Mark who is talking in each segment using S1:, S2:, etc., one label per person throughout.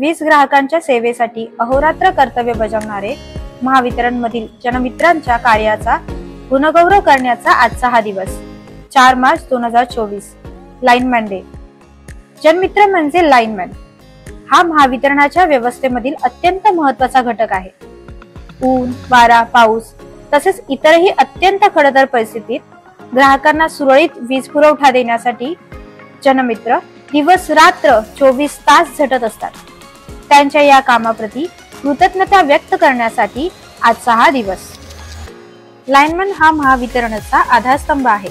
S1: वीज ग्राहकांच्या सेवेसाठी अहोरात्र कर्तव्य बजावणारे महावितरण मधील जनमित्रांच्या कार्याचा गुणगौरव करण्याचा आजचा हा दिवस 4 मार्च 2024 लाईनमॅन डे। जनमित्र म्हणजे लाईनमॅन हा महावितरणाच्या व्यवस्थेमधील अत्यंत महत्त्वाचा घटक आहे। ऊन, वारा, पाऊस तसेच इतरही अत्यंत खडतर परिस्थितीत ग्राहकांना सुरळीत वीज पुरवठा देण्यासाठी जनमित्र दिवस रात्र 24 तास झटत असतात। त्यांच्या या कामाप्रती कृतज्ञता व्यक्त करण्यासाठी आजचा हा दिवस। लाईनमॅन हा महावितरणाचा आधारस्तंभ आहे।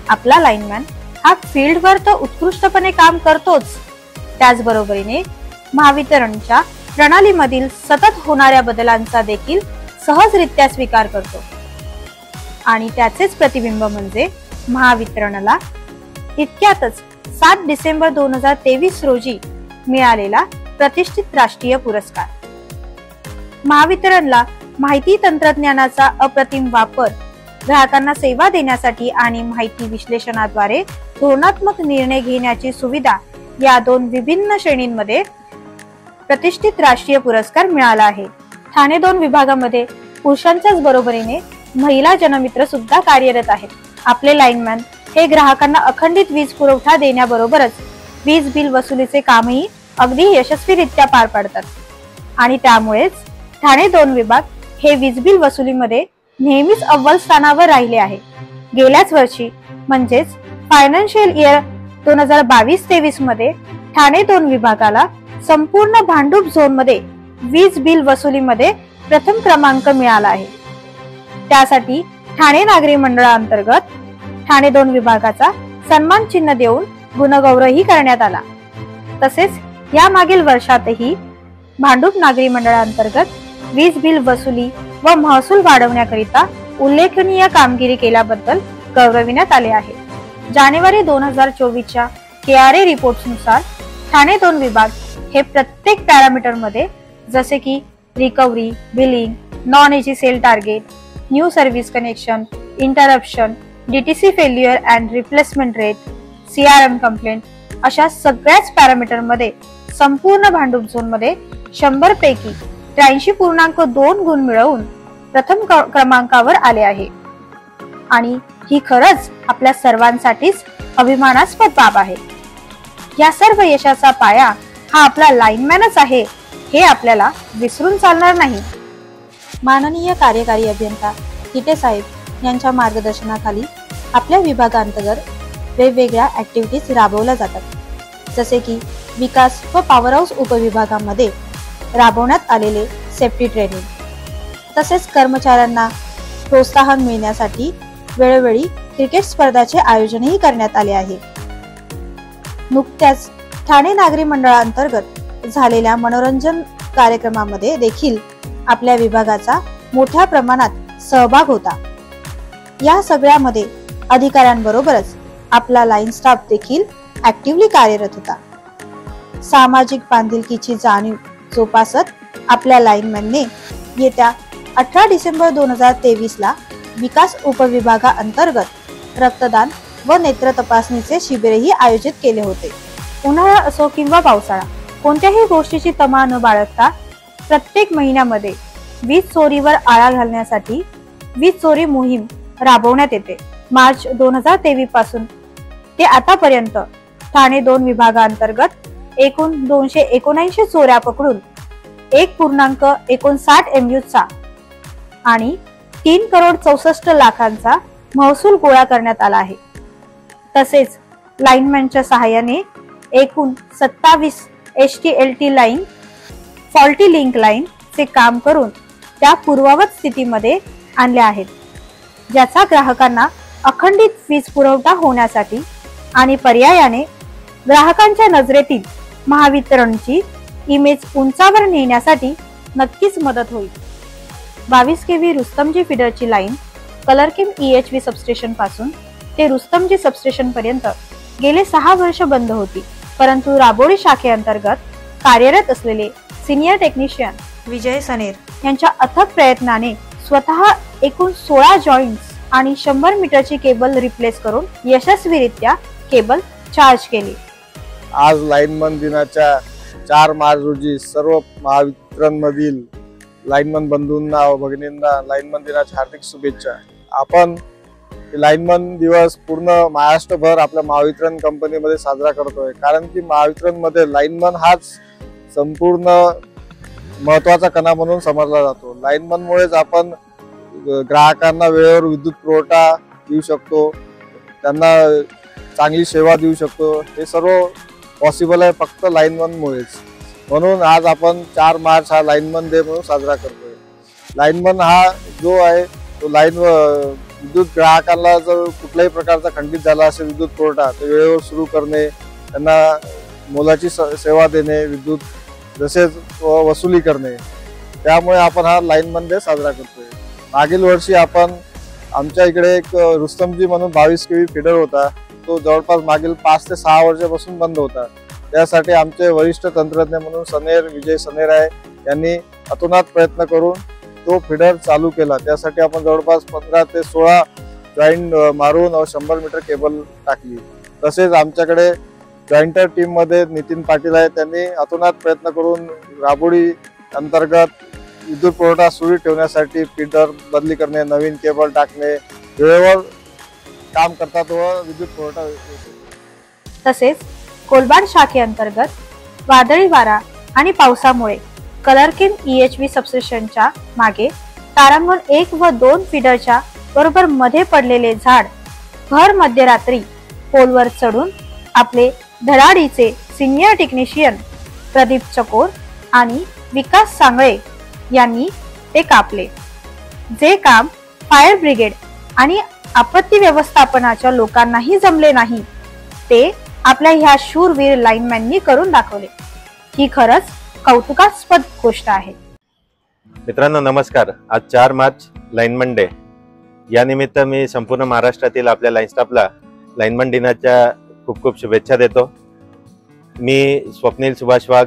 S1: आपला लाईनमॅन हा फील्डवर तो उत्कृष्टपणे काम करतोच, त्याचबरोबरीने महावितरणच्या प्रणालीमधील सतत होणाऱ्या बदलांचा देखील सहजरित्या स्वीकार करतो आणि त्याचेच प्रतिबिंब म्हणजे महावितरणला इतक्यातच 7 डिसेंबर 2023 रोजी मिळालेला प्रतिष्ठित राष्ट्रीय पुरस्कार। महावितरणला माहिती तंत्रज्ञानाचा अप्रतिम वापर ग्राहकांना सेवा देण्यासाठी आणि माहिती विश्लेषणाद्वारे धोरणात्मक निर्णय घेण्याची सुविधा या 2 विभिन्न श्रेणींमध्ये प्रतिष्ठित राष्ट्रीय पुरस्कार मिळाला आहे। ठाणे 2 विभागामध्ये पुरुषांच्याच बरोबरीने महिला जनमित्र सुद्धा कार्यरत आहेत। आपले लाईनमॅन हे ग्राहकांना अखंडित वीज पुरवठा देण्याबरोबरच वीज बिल वसुलीचे कामही अगदी यशस्वीरित्या पार पाडतात आणि त्यामुळेच ठाणे 2 विभाग हे वीज बिल वसुलीमध्ये नेहमीच अव्वल स्थानावर राहिले आहे। गेल्याच वर्षी म्हणजेच फायनान्शियल इयर 2022-23 मध्ये ठाणे 2 विभागाला संपूर्ण भांडूप झोन मध्ये वीज बिल वसुलीमध्ये प्रथम क्रमांक मिळाला आहे। त्यासाठी ठाणे नागरी मंडळाअंतर्गत ठाणे 2 विभागाचा सन्मान चिन्ह देऊन गुणगौरवही करण्यात आला। तसेच या मागील वर्षातही भांडूप नागरी मंडळाअंतर्गत वीज बिल वसुली व महसूल वाढवण्याकरिता उल्लेखनीय कामगिरी केल्याबद्दल गौरविण्यात आले आहे। जानेवारी 2024च्या KRA रिपोर्ट्सनुसार ठाणे 2 विभाग हे प्रत्येक पॅरामीटर मध्ये जसे की recovery, billing, non AG sale target, new service connection, interruption, DTC failure and replacement rate, CRM complaint अशा सगळ्याच पॅरामीटर मध्ये संपूर्ण भांडूप झोन मध्ये 100 पैकी 83.2 गुण मिळवून प्रथम क्रमांकावर आले आहे आणि ही खरंच आपल्या सर्वांसाठीच अभिमानास्पद बाब आहे। या सर्व यशाचा पाया हा आपला लाईनमॅनच आहे हे आपल्याला विसरून चालणार नाही। माननीय कार्यकारी अभियंता हिटे साहेब यांच्या मार्गदर्शनाखाली आपल्या विभागांतर्गत वेगवेगळ्या ऍक्टिव्हिटीज राबवल्या जातात, जसे की विकास व पॉवर हाऊस उपविभागामध्ये राबवण्यात आलेले सेफ्टी ट्रेनिंग, तसेच कर्मचाऱ्यांना प्रोत्साहन मिळण्यासाठी वेळोवेळी क्रिकेट स्पर्धाचे आयोजनही करण्यात आले आहे। नुकत्याच ठाणे नागरी मंडळाअंतर्गत झालेल्या मनोरंजन कार्यक्रमामध्ये देखील आपल्या विभागाचा मोठ्या प्रमाणात सहभाग होता। या सगळ्यामध्ये अधिकाऱ्यांबरोबरच आपला लाईन स्टाफ देखील ऍक्टिव्हली कार्यरत होता। सामाजिक बांधिलकीची जाणीव जोपासत आपल्या लाईनमॅनने येत्या 18 डिसेंबर 2023 ला विकास उपविभागाअंतर्गत रक्तदान व नेत्र तपासणीचे शिबिरही आयोजित केले होते। उन्हाळा असो किंवा पावसाळा कोणत्याही गोष्टीची तमा न बाळगता प्रत्येक महिन्यामध्ये वीज चोरीवर आळा घालण्यासाठी वीज चोरी मोहीम राबवण्यात येते। मार्च 2023 पासून ते आतापर्यंत ठाणे 2 विभागाअंतर्गत एकूण 279 चोऱ्या पकडून 1.59 MU चा आणि 3,64,00,000चा महसूल गोळा करण्यात आला आहे। तसेच लाईनमॅनच्या सहाय्याने एकूण 27 HTLT line faulty link line चे काम करून त्या पूर्ववत स्थितीमध्ये आणल्या आहेत, ज्याचा ग्राहकांना अखंडित वीज पुरवठा होण्यासाठी आणि पर्यायाने ग्राहकांच्या नजरेतील महावितरणची इमेज उंचावर नेण्यासाठी नक्कीच मदत होईल। 22 kV रुस्तमजी फिडरची लाईन कलरकेम EHV सबस्टेशन पासून ते रुस्तमजी सबस्टेशन पर्यंत गेले 6 वर्ष बंद होती, परंतु राबोडी शाखेअंतर्गत कार्यरत असलेले सिनियर टेक्निशियन विजय सनेर यांच्या अथक प्रयत्नाने स्वतः एकूण 16 जॉईंट्स आणि 100 मीटरची केबल रिप्लेस करून यशस्वीरित्या केबल चार्ज केली।
S2: आज लाईनमन दिनाच्या 4 मार्च रोजी सर्व महावितरणमधील लाईनमन बंधूंना व भगिनींना लाईनमन दिनाच्या हार्दिक शुभेच्छा। आपण लाईनमन दिवस पूर्ण महाराष्ट्रभर आपल्या महावितरण कंपनीमध्ये साजरा करतोय, कारण की महावितरणमध्ये लाईनमन हाच संपूर्ण महत्त्वाचा कणा म्हणून समजला जातो। लाईनमनमुळेच आपण ग्राहकांना वेळेवर विद्युत पुरवठा देऊ शकतो, त्यांना चांगली सेवा देऊ शकतो। हे सर्व पॉसिबल आहे फक्त लाईनमनमुळेच। म्हणून आज आपण 4 मार्च हा लाईनमन डे म्हणून साजरा करतोय। लाईनमन हा जो आहे तो विद्युत ग्राहकांना जर कुठल्याही प्रकारचा खंडित झाला असेल विद्युत पुरवठा तर वेळेवर सुरू करणे, त्यांना मोलाची सेवा देणे, विद्युत तसेच वसुली करणे, त्यामुळे आपण हा लाईनमन डे साजरा करतोय। मागील वर्षी आपण आमच्या इकडे एक रुस्तमजी म्हणून 22 केवी फीडर होता, तो जवळपास मागील 5 ते 6 वर्षापासून बंद होता। त्यासाठी आमचे वरिष्ठ तंत्रज्ञ म्हणून विजय सनेर आहे, यांनी अतोनात प्रयत्न करून तो फीडर चालू केला। त्यासाठी आपण जवळपास 15 ते 16 जॉईंट मारून 100 मीटर केबल टाकली। तसेच आमच्याकडे जॉईंटर टीम मध्ये नितीन पाटील आहे, त्यांनी अतोनात प्रयत्न करून राबोडी अंतर्गत विद्युत पुरवठा सुरळीत ठेवण्यासाठी फीडर बदली करणे, नवीन केबल टाकणे, वेळेवर काम करतात व विद्युत पुरवठा।
S1: तसेच कोलबाड शाखेअंतर्गत वादळी वारा आणि पावसामुळे कलरकिन EHV सबस्टेशनच्या मागे तारांगण 1 व 2 फीडरच्या बरोबर मध्ये पडलेले झाड भर मध्यरात्री पोलवर चढून आपले धडाडीचे सिनियर टेक्निशियन प्रदीप चकोर आणि विकास सांगळे यांनी ते कापले। जे काम फायर ब्रिगेड आणि आपत्ती व्यवस्थापनाच्या लोकांनाही जमले नाही, ते आपल्या ह्या शूरवीर लाईनमॅननी करून दाखवले। ही खरंच कौतुकास्पद गोष्ट आहे।
S3: मित्रांनो नमस्कार। आज 4 मार्च लाईनमन डे, या निमित्त मी संपूर्ण महाराष्ट्रातील आपल्या लाईन स्टाफला लाईनमन दिनाच्या खूप खूप शुभेच्छा देतो। मी स्वप्नील सुभाष वाघ,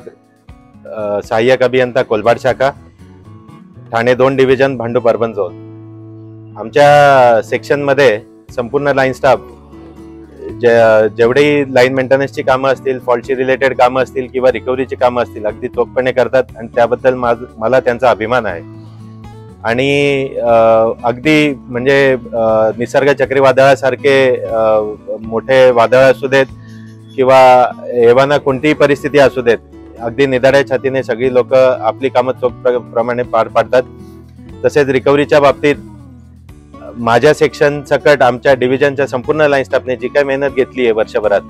S3: सहाय्यक अभियंता कोलबाड शाखा, Thane 2 division, Bhandup urban zone. आमच्या सेक्शनमध्ये संपूर्ण लाईन स्टाफ जेवढी लाईन मेंटेनन्सची कामं असतील, फॉल्टशी रिलेटेड कामं असतील किंवा रिकव्हरीची कामं असतील अगदी चोखपणे करतात आणि त्याबद्दल मला त्यांचा अभिमान आहे। आणि अगदी म्हणजे निसर्ग चक्रीवादळासारखे मोठे वादळ असू देत किंवा एव्हाना कोणतीही परिस्थिती असू देत, अगदी निधाड्या छातीने सगळी लोक आपली कामं चोखप्रमाणे पार पाडतात। तसेच रिकव्हरीच्या बाबतीत माझ्या सेक्शन सकट आमच्या डिव्हिजनच्या संपूर्ण लाईन स्टाफने जी काही मेहनत घेतली आहे वर्षभरात,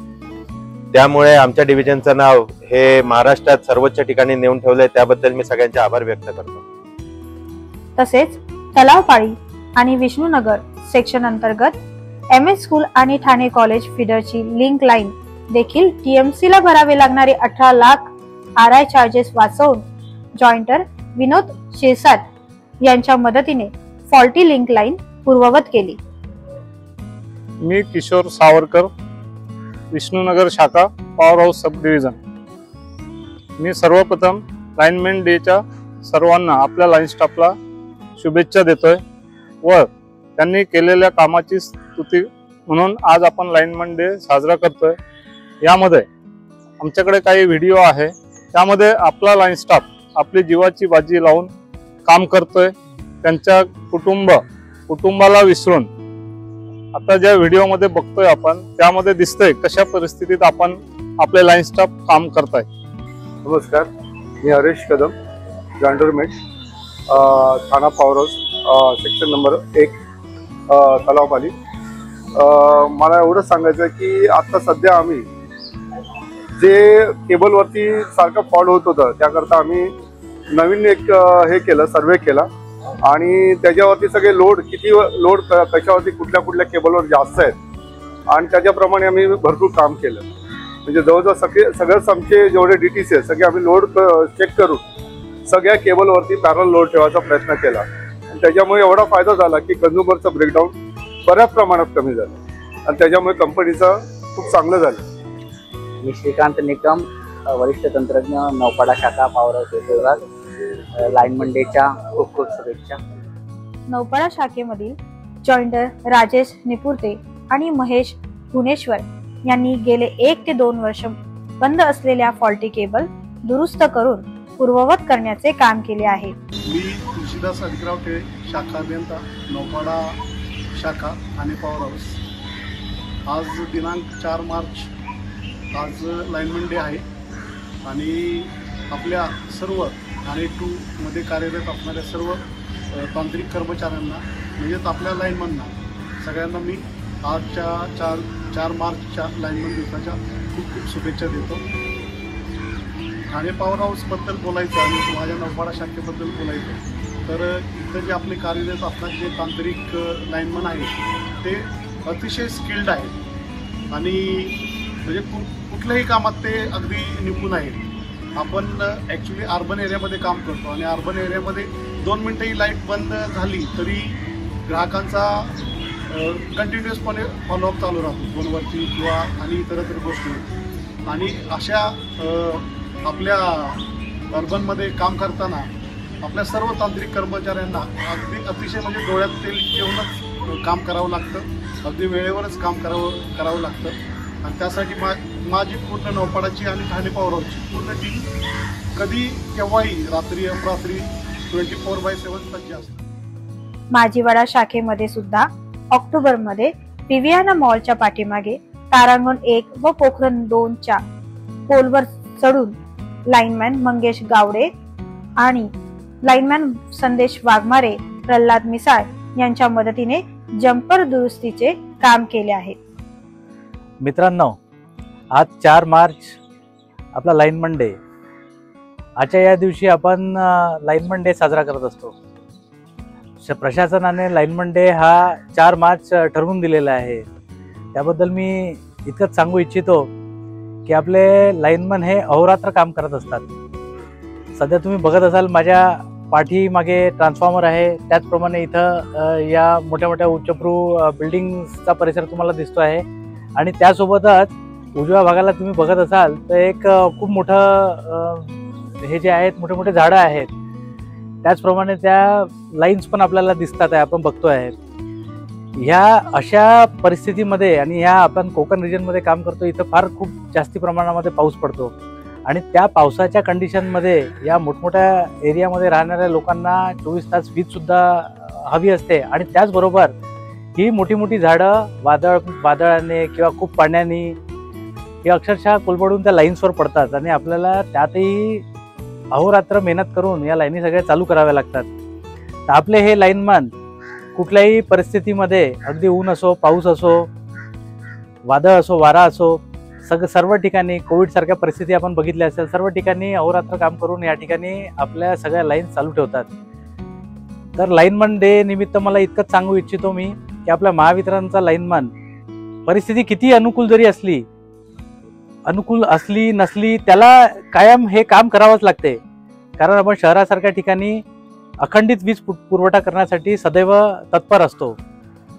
S3: त्यामुळे आमच्या डिव्हिजनचं नाव हे महाराष्ट्रात सर्वोच्च ठिकाणी नेऊन ठेवलंय, त्याबद्दल मी सगळ्यांचे आभार व्यक्त करतो।
S1: तसेच तलावपाळी आणि विष्णुनगर सेक्शन अंतर्गत MS स्कूल आणि ठाणे कॉलेज फीडरची लिंक लाईन देखील TMC ला भरावे लागणारे 18 लाख RI चार्जेस वाचवून जॉईंटर विनोद शिरसाट यांच्या मदतीने फॉल्टी लिंक लाईन पूर्ववत केली।
S4: मी किशोर सावरकर, विष्णुनगर शाखा, पॉवर हाऊस सब डिव्हिजन। मी सर्वप्रथम लाईनमॅन डेच्या सर्वांना आपल्या लाईन स्टाफला शुभेच्छा देतोय व त्यांनी केलेल्या कामाची स्तुती म्हणून आज आपण लाईनमॅन डे साजरा करतोय। यामध्ये आमच्याकडे काही व्हिडिओ आहे, त्यामध्ये आपला लाईन स्टाफ आपली जीवाची बाजी लावून काम करतोय, त्यांच्या कुटुंबाला विसरून। आता ज्या व्हिडिओ मध्ये बघतोय आपण, त्यामध्ये दिसतंय कशा परिस्थितीत आपण आपले लाईन स्टाफ काम करताय।
S5: नमस्कार, मी हरेश कदम, जॉइंटरमेट, ठाणा पॉवर हाऊस सेक्शन नंबर 1 तलावपाली। मला एवढंच सांगायचं की आता सध्या आम्ही जे केबलवरती सारखं फॉल्ट होत होतं, त्याकरता आम्ही नवीन एक हे केलं, सर्वे केला आणि त्याच्यावरती सगळे किती लोड कशावरती कुठल्या केबलवर जास्त आहेत आणि त्याच्याप्रमाणे आम्ही भरपूर काम केलं। म्हणजे जवळजवळ सगळेच आमचे जेवढे DTC आहेत सगळे आम्ही लोड चेक करून सगळ्या केबलवरती पॅरल लोड ठेवायचा प्रयत्न केला आणि त्याच्यामुळे एवढा फायदा झाला की कंझ्युमरचं ब्रेकडाऊन बऱ्याच प्रमाणात कमी झालं आणि त्याच्यामुळे कंपनीचं खूप चांगलं झालं।
S6: मी श्रीकांत निकम, वरिष्ठ तंत्रज्ञ, नौपाडा शाखा, पॉवर हाऊस विभाग। लाईनमन डेच्या खूप खूप शुभेच्छा।
S1: नौपाडा शाखेमधील जॉईंटर राजेश निपुर्ते आणि महेश भुवनेश्वर यांनी गेले 1 ते 2 वर्ष बंद असलेल्या फॉल्टी केबल दुरुस्त करून पूर्ववत करण्याचे काम केले आहे।
S7: मी तुळशीदास अधिकराव टिळे, शाखा अभियंता, नौपाडा शाखा ठाणे पॉवर हाऊस। आज दिनांक 4 मार्च, आज लाईनमन डे आहे आणि आपल्या सर्व ठाणे 2 मध्ये कार्यरत असणाऱ्या सर्व तांत्रिक कर्मचाऱ्यांना म्हणजेच आपल्या लाईनमनना सगळ्यांना मी आजच्या 4 मार्चच्या लाईनमन दिवसाच्या खूप खूप शुभेच्छा देतो। ठाणे पॉवर हाऊसबद्दल बोलायचं आणि माझ्या नौपाडा शाखेबद्दल बोलायचं तर इथं जे आपले कार्यरत असतात जे तांत्रिक लाईनमन आहेत ते अतिशय स्किल्ड आहेत आणि म्हणजे कुठल्याही कामात ते अगदी निपुण आहेत। आपण ॲक्च्युली अर्बन एरियामध्ये काम करतो आणि अर्बन एरियामध्ये 2 मिनटंही लाईट बंद झाली तरी ग्राहकांचा कंटिन्युअसपणे फॉलोअप चालू राहतो फोनवरती किंवा आणि इतर गोष्टी। आणि अशा आपल्या अर्बनमध्ये काम करताना आपल्या सर्व तांत्रिक कर्मचाऱ्यांना अतिशय म्हणजे डोळ्यात तेल ठेवूनच काम करावं लागतं, अगदी वेळेवरच काम करावं लागतं आणि त्यासाठी माझी पूर्ण नौपाडाची आणि ठाणे पॉवर हाऊसची पूर्ण टीम कधी केव्हाही रात्री अपरात्री 24/7 सज्ज असते।
S1: माझीवाडा शाखेमध्ये सुद्धा ऑक्टोबरमध्ये विवियाना मॉलच्या पाठीमागे तारांगण 1 व पोखरण 2 च्या पोलवर चढून लाईनमॅन मंगेश गावडे आणि लाईनमॅन संदेश वाघमारे, प्रल्हाद मिसाळ यांच्या मदतीने जम्पर दुरुस्तीचे काम केले आहे।
S8: मित्रांनो, आज 4 मार्च आपला लाईनमन डे। आजच्या या दिवशी आपण लाईनमन डे साजरा करत असतो। प्रशासनाने लाईनमन डे हा 4 मार्च ठरवून दिलेला आहे। त्याबद्दल मी इतकंच सांगू इच्छितो की आपले लाईनमन हे अहोरात्र काम करत असतात। सध्या तुम्ही बघत असाल माझ्या पाठीमागे ट्रान्सफॉर्मर आहे, त्याचप्रमाणे इथं या मोठ्या मोठ्या उच्चभ्रू बिल्डिंगचा परिसर तुम्हाला दिसतो आहे आणि त्यासोबतच उजव्या भागाला तुम्ही बघत असाल तर एक खूप मोठं हे जे आहेत मोठे मोठे झाडं आहेत, त्याचप्रमाणे त्या लाईन्स पण आपल्याला दिसतात आहे, आपण बघतो आहे। ह्या अशा परिस्थितीमध्ये आणि ह्या आपण कोकण रिजनमध्ये काम करतो, इथं फार खूप जास्ती प्रमाणामध्ये पाऊस पडतो आणि त्या पावसाच्या कंडिशनमध्ये या मोठमोठ्या एरियामध्ये राहणाऱ्या लोकांना 24 तास वीज सुद्धा हवी असते आणि त्याचबरोबर ही मोठी मोठी झाडं वादळाने किंवा खूप पाण्याने ही अक्षरशः कोलमडून त्या लाईन्सवर पडतात आणि आपल्याला त्यातही अहोरात्र मेहनत करून या लाईनी सगळ्या चालू कराव्या लागतात। तर आपले हे लाईनमन कुठल्याही परिस्थितीमध्ये, अगदी ऊन असो, पाऊस असो, वादळ असो, वारा असो, सर्व ठिकाणी कोविड सारख्या परिस्थिती आपण बघितल्या असेल, सर्व ठिकाणी अहोरात्र काम करून या ठिकाणी आपल्या सगळ्या लाईन चालू ठेवतात। तर लाईनमन डे निमित्त मला इतकंच सांगू इच्छितो मी की आपल्या महावितरणचा लाईनमन परिस्थिती किती अनुकूल असली नसली त्याला कायम हे काम करावंच लागते, कारण आपण शहरासारख्या ठिकाणी अखंडित वीज पुरवठा करण्यासाठी सदैव तत्पर असतो।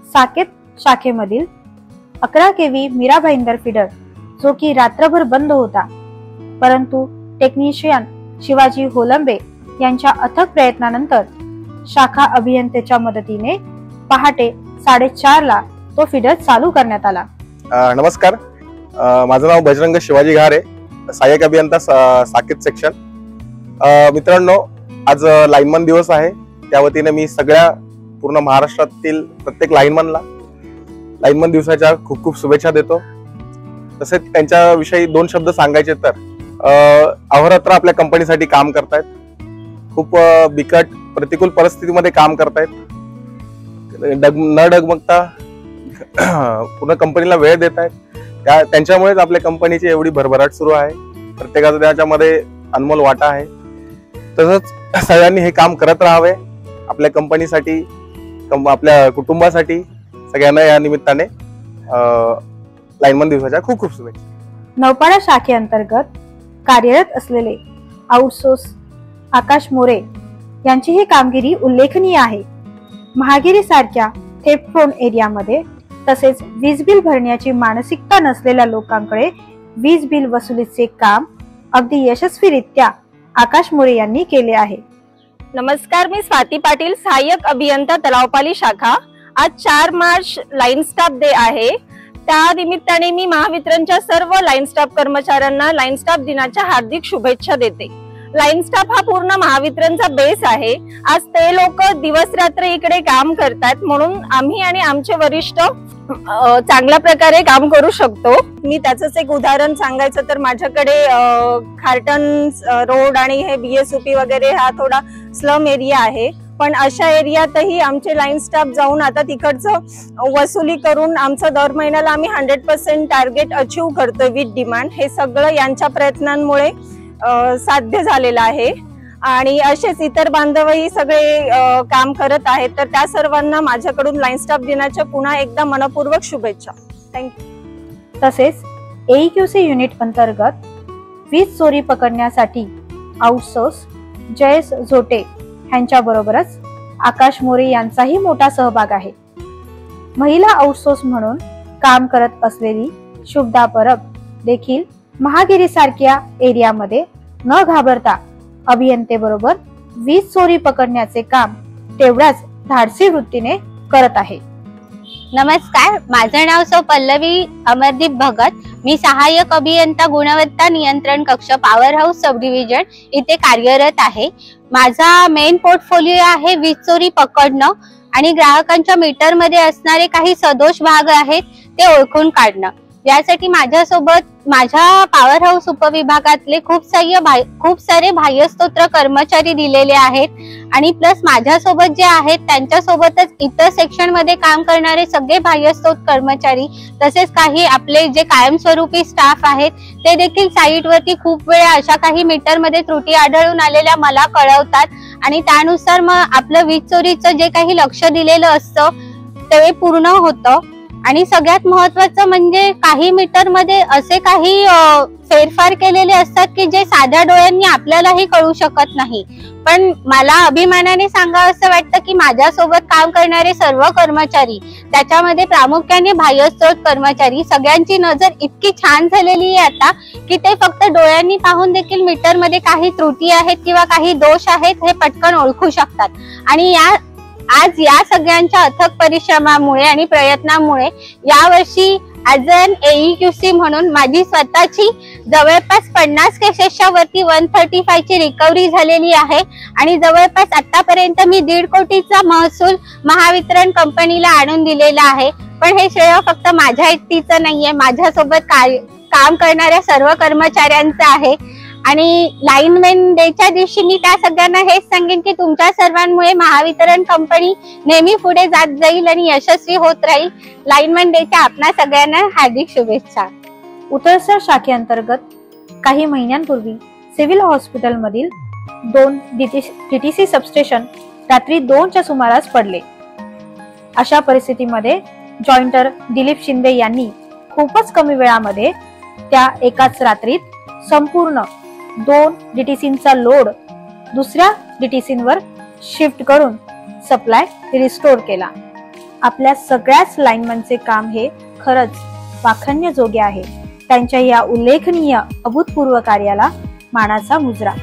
S1: साकेत शाखेमधील 11 kV मीरा भाईंदर फीडर जो की रात्रभर बंद होता, परंतु टेक्निशियन शिवाजी होलंबे यांच्या अथक प्रयत्नानंतर शाखा अभियंत्याच्या मदतीने पहाटे 4:30 ला तो फीडर चालू करण्यात आला।
S2: नमस्कार, माझं नाव बजरंग शिवाजी घारे, सहाय्यक अभियंता साकेत सेक्शन। मित्रांनो, आज लाईनमन दिवस आहे, त्या वतीने मी सगळ्या पूर्ण महाराष्ट्रातील प्रत्येक लाईनमनला लाईनमन दिवसाच्या खूप खूप शुभेच्छा देतो। तसेच त्यांच्याविषयी 2 शब्द सांगायचे तर अहोरात्र आपल्या कंपनीसाठी काम करतायत, खूप बिकट प्रतिकूल परिस्थितीमध्ये काम करतायत, न डगमगता पूर्ण कंपनीला वेळ देत आहेत। त्यांच्यामुळेच आपल्या कंपनीची एवढी भरभराट सुरू आहे, प्रत्येकाचा त्याच्यामध्ये अनमोल वाटा आहे। तसंच सगळ्यांनी हे काम करत राहावे आपल्या कंपनीसाठी, आपल्या कुटुंबासाठी। सगळ्यांना या निमित्ताने लाईनमन दिवसाच्या खूप खूप शुभेच्छा।
S1: नौपाडा शाखेअंतर्गत कार्यरत असलेले आउटसोर्स आकाश मोरे यांची ही कामगिरी उल्लेखनीय आहे। महागिरी सारख्या थेफ्ट प्रोन एरियामध्ये तसेच वीज बिल भरण्याची मानसिकता नसलेल्या लोकांकडे वीज बिल वसुलीचे काम अगदी यशस्वीरित्या आकाश मोरे यांनी केले आहे।
S9: नमस्कार, मी स्वाती पाटील, सहाय्यक अभियंता तलावपाली शाखा। आज 4 मार्च लाईन स्टाफ डे आहे। त्या निमित्ताने मी महावितरणच्या सर्व लाईन स्टाफ कर्मचाऱ्यांना लाईन स्टाफ दिनाच्या हार्दिक शुभेच्छा देते. लाईन स्टाफ हा पूर्ण महावितरणचा बेस आहे. आज ते लोक दिवस रात्र इकडे काम करतात, म्हणून आम्ही आणि आमचे वरिष्ठ चांगल्या प्रकारे काम करू शकतो. मी त्याचंच एक उदाहरण सांगायचं तर माझ्याकडे खारटन रोड आणि हे BSUP वगैरे हा थोडा स्लम एरिया आहे, पण अशा एरियातही आमचे लाईन स्टाफ जाऊन आता तिकडचं वसुली करून आमचं दर महिन्याला आम्ही 100% टार्गेट अचीव करतोय विथ डिमांड. हे सगळं यांच्या प्रयत्नांमुळे साध्य झालेलं आहे आणि असेच इतर बांधवही सगळे काम करत आहेत. तर त्या सर्वांना माझ्याकडून लाईन स्टाफ दिनाच्या पुन्हा एकदा मनपूर्वक शुभेच्छा. थँक्यू.
S1: तसेच AEQC युनिट अंतर्गत वीज चोरी पकडण्यासाठी आउटसोर्स जयेश झोटे यांच्याबरोबरच आकाश मोरे यांचाही मोठा सहभाग आहे. महिला आउटसोर्स म्हणून काम करत असलेली शुभदा परब देखील महागिरी सारख्या एरियामध्ये न घाबरता अभियंतेबरोबर वीज चोरी पकडण्याचे काम तेवढ्याच धाडसी वृत्तीने करत आहे.
S10: नमस्कार, माझं नाव सौ पल्लवी अमरदीप भगत. मी सहाय्यक अभियंता गुणवत्ता नियंत्रण कक्ष पॉवर हाऊस सब डिव्हिजन इथे कार्यरत आहे. माझा मेन पोर्टफोलिओ आहे वीज चोरी पकडणं आणि ग्राहकांच्या मीटरमध्ये असणारे काही सदोष भाग आहेत ते ओळखून काढणं. यासाठी माझ्यासोबत माझ्या पॉवर हाऊस उपविभागातले खूप सारे बाह्यस्तोत्र कर्मचारी दिलेले आहेत आणि प्लस माझ्यासोबत जे आहेत त्यांच्यासोबतच इतर सेक्शन मध्ये काम करणारे सगळे बाह्यस्त्रोत कर्मचारी तसेच काही आपले जे कायमस्वरूपी स्टाफ आहेत ते देखील साईटवरती खूप वेळा अशा काही मीटरमध्ये त्रुटी आढळून आलेल्या मला कळवतात आणि त्यानुसार मग आपलं वीज चोरीचं जे काही लक्ष दिलेलं असतं ते पूर्ण होतं. आणि सगळ्यात महत्वाचं म्हणजे काही मीटर मध्ये असे काही फेरफार केलेले असतात की जे साध्या डोळ्यांनी आपल्यालाही कळू शकत नाही. पण मला अभिमानाने सांगावं असं वाटतं की माझ्यासोबत काम करणारे सर्व कर्मचारी, त्याच्यामध्ये प्रामुख्याने बाह्यस्त्रोत कर्मचारी, सगळ्यांची नजर इतकी छान झालेली आहे आता की ते फक्त डोळ्यांनी पाहून देखील मीटर मध्ये काही त्रुटी आहेत किंवा काही दोष आहेत हे पटकन ओळखू शकतात. आणि आज या सगळ्यांच्या अथक परिश्रमामुळे आणि प्रयत्नामुळे यावर्षी ॲज अन AEQC म्हणून माझी स्वतःची जवळपास 50 केसेसच्या वरती 135 ची रिकव्हरी झालेली आहे आणि जवळपास आतापर्यंत मी 1.5 कोटीचा महसूल महावितरण कंपनीला आणून दिलेला आहे. पण हे श्रेय फक्त माझ्या एकटीचं नाहीये, माझ्यासोबत काम करणाऱ्या सर्व कर्मचाऱ्यांचं आहे. आणि लाईनमॅन डेच्या दिवशी मी त्या सगळ्यांना हेच सांगेन की तुमच्या सर्वांमुळे महावितरण कंपनी नेहमी पुढे जात जाईल आणि यशस्वी होत राहील. लाईनमॅन डेच्या आपणा सगळ्यांना हार्दिक शुभेच्छा.
S1: उतरसर शाखेअंतर्गत काही महिन्यांपूर्वी सिव्हिल हॉस्पिटल मधील 2 DTC सबस्टेशन रात्री 2च्या सुमारास पडले. अशा परिस्थितीमध्ये जॉईंटर दिलीप शिंदे यांनी खूपच कमी वेळामध्ये त्या एकाच रात्रीत संपूर्ण 2 DTCचा लोड दुसऱ्या DTCवर शिफ्ट करून सप्लाय रिस्टोर केला. आपल्या सगळ्याच लाईनमनचे काम हे खरंच वाखण्याजोगे आहे. त्यांच्या या उल्लेखनीय अभूतपूर्व कार्याला मानाचा मुजरा.